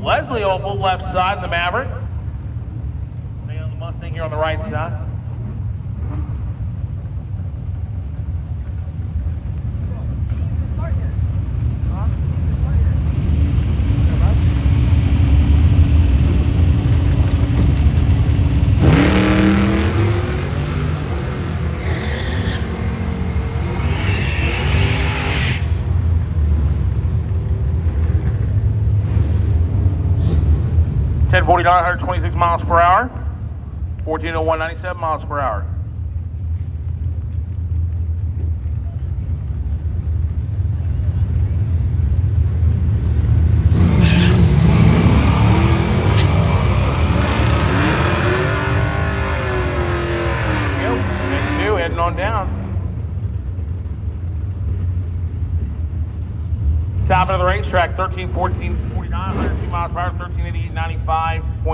Leslie Opal, left side in the Maverick. Stay on the Mustang here on the right side. Ted 49, 126 miles per hour. 1401, 97 miles per hour. There we go. Next two, heading on down. Top of the racetrack, 13, 14, 49, 102 miles per hour, 1388, 95.